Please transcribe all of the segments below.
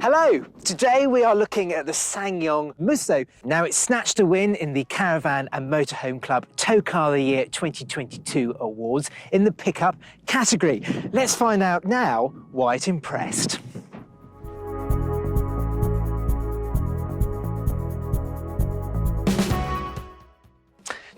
Hello! Today we are looking at the SsangYong Musso. Now it's snatched a win in the Caravan and Motorhome Club Towcar of the Year 2022 awards in the pickup category. Let's find out now why it impressed.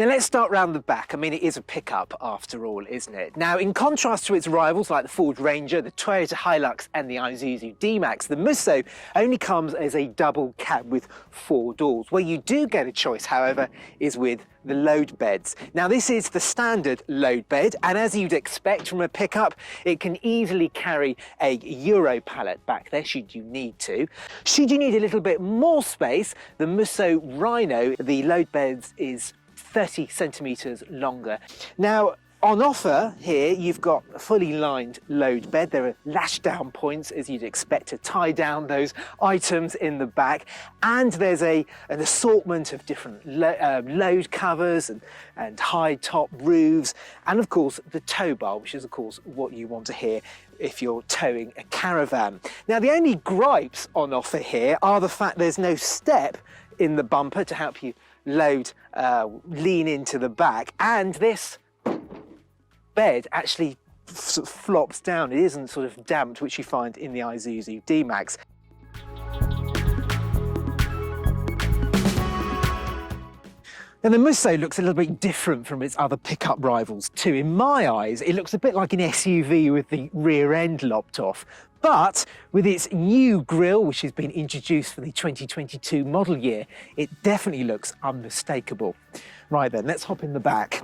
Now let's start round the back. I mean, it is a pickup after all, isn't it? Now, in contrast to its rivals like the Ford Ranger, the Toyota Hilux and the Isuzu D-Max, the Musso only comes as a double cab with 4 doors. Where you do get a choice, however, is with the load beds. Now, this is the standard load bed, and as you'd expect from a pickup, it can easily carry a Euro pallet back there should you need to. Should you need a little bit more space, the Musso Rhino, the load beds is 30 centimetres longer. Now, on offer here, you've got a fully lined load bed. There are lash down points, as you'd expect, to tie down those items in the back. And there's an assortment of different load covers and high top roofs. And of course, the tow bar, which is of course what you want to hear if you're towing a caravan. Now, the only gripes on offer here are the fact there's no step in the bumper to help you lean into the back, and this bed actually sort of flops down. It isn't sort of damped, which you find in the Isuzu D-Max. Now, the Musso looks a little bit different from its other pickup rivals too. In my eyes, it looks a bit like an SUV with the rear end lopped off. But with its new grille, which has been introduced for the 2022 model year, it definitely looks unmistakable. Right then, let's hop in the back.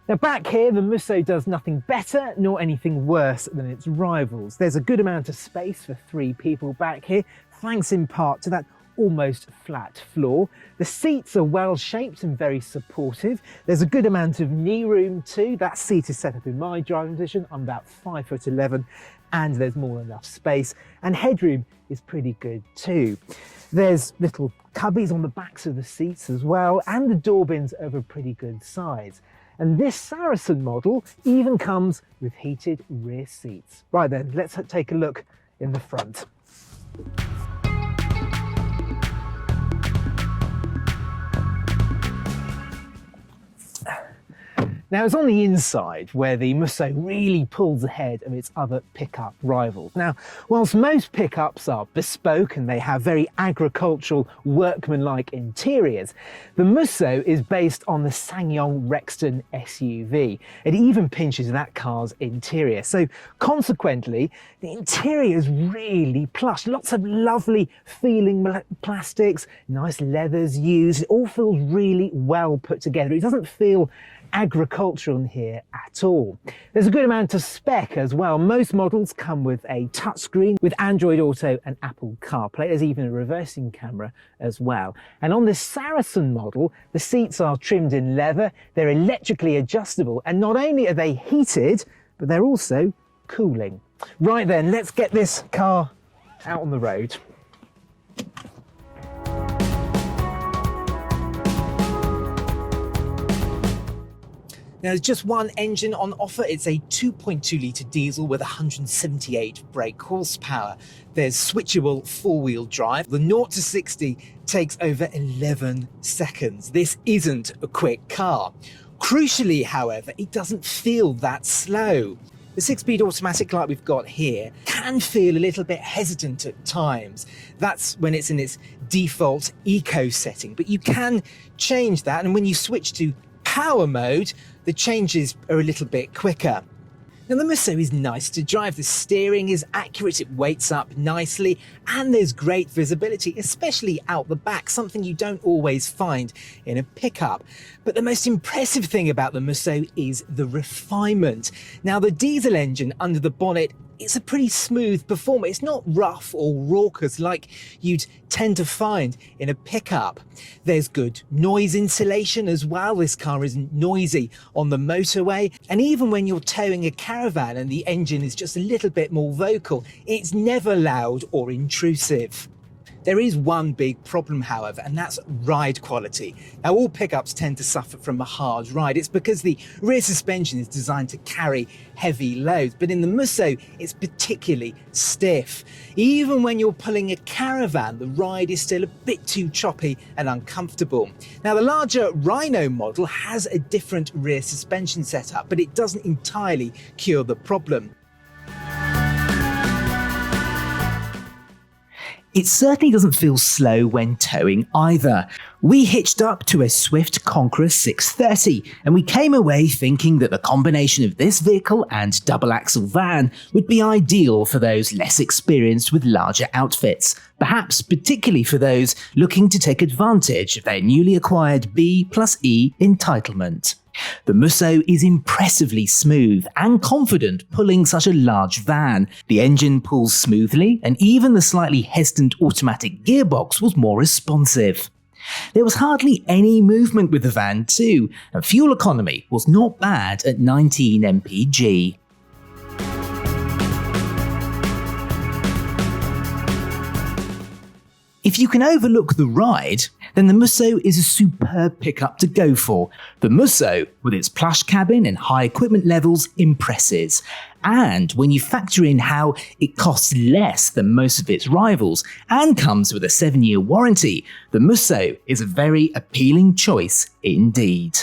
Now, back here, the Musso does nothing better nor anything worse than its rivals. There's a good amount of space for 3 people back here, thanks in part to that almost flat floor. The seats are well shaped and very supportive. There's a good amount of knee room too. That seat is set up in my driving position. I'm about 5'11", and there's more than enough space. And headroom is pretty good too. There's little cubbies on the backs of the seats as well, and the door bins are of a pretty good size. And this Saracen model even comes with heated rear seats. Right then, let's take a look in the front. Now, it's on the inside where the Musso really pulls ahead of its other pickup rivals. Now, whilst most pickups are bespoke and they have very agricultural, workmanlike interiors, the Musso is based on the SsangYong Rexton SUV. It even pinches that car's interior. So consequently, the interior is really plush. Lots of lovely feeling plastics, nice leathers used. It all feels really well put together. It doesn't feel agricultural in here at all. There's a good amount of spec as well. Most models come with a touchscreen with Android Auto and Apple CarPlay. There's even a reversing camera as well. And on this Saracen model, the seats are trimmed in leather, they're electrically adjustable, and not only are they heated, but they're also cooling. Right then, let's get this car out on the road. Now, there's just one engine on offer. It's a 2.2 litre diesel with 178 brake horsepower. There's switchable 4-wheel drive. The 0 to 60 takes over 11 seconds. This isn't a quick car. Crucially, however, it doesn't feel that slow. The 6-speed automatic like we've got here can feel a little bit hesitant at times. That's when it's in its default eco setting, but you can change that, and when you switch to power mode, the changes are a little bit quicker. Now, the Musso is nice to drive. The steering is accurate, it weights up nicely, and there's great visibility, especially out the back, something you don't always find in a pickup. But the most impressive thing about the Musso is the refinement. Now, the diesel engine under the bonnet, it's a pretty smooth performer. It's not rough or raucous like you'd tend to find in a pickup. There's good noise insulation as well. This car isn't noisy on the motorway. And even when you're towing a caravan and the engine is just a little bit more vocal, it's never loud or intrusive. There is one big problem, however, and that's ride quality. Now, all pickups tend to suffer from a hard ride. It's because the rear suspension is designed to carry heavy loads, but in the Musso, it's particularly stiff. Even when you're pulling a Caravan, the ride is still a bit too choppy and uncomfortable. Now, the larger Rhino model has a different rear suspension setup, but it doesn't entirely cure the problem. It certainly doesn't feel slow when towing either. We hitched up to a Swift Conqueror 630 and we came away thinking that the combination of this vehicle and double-axle van would be ideal for those less experienced with larger outfits, perhaps particularly for those looking to take advantage of their newly acquired B+E entitlement. The Musso is impressively smooth and confident pulling such a large van. The engine pulls smoothly, and even the slightly hesitant automatic gearbox was more responsive. There was hardly any movement with the van too, and fuel economy was not bad at 19 mpg. If you can overlook the ride, then the Musso is a superb pickup to go for. The Musso, with its plush cabin and high equipment levels, impresses. And when you factor in how it costs less than most of its rivals and comes with a 7-year warranty, the Musso is a very appealing choice indeed.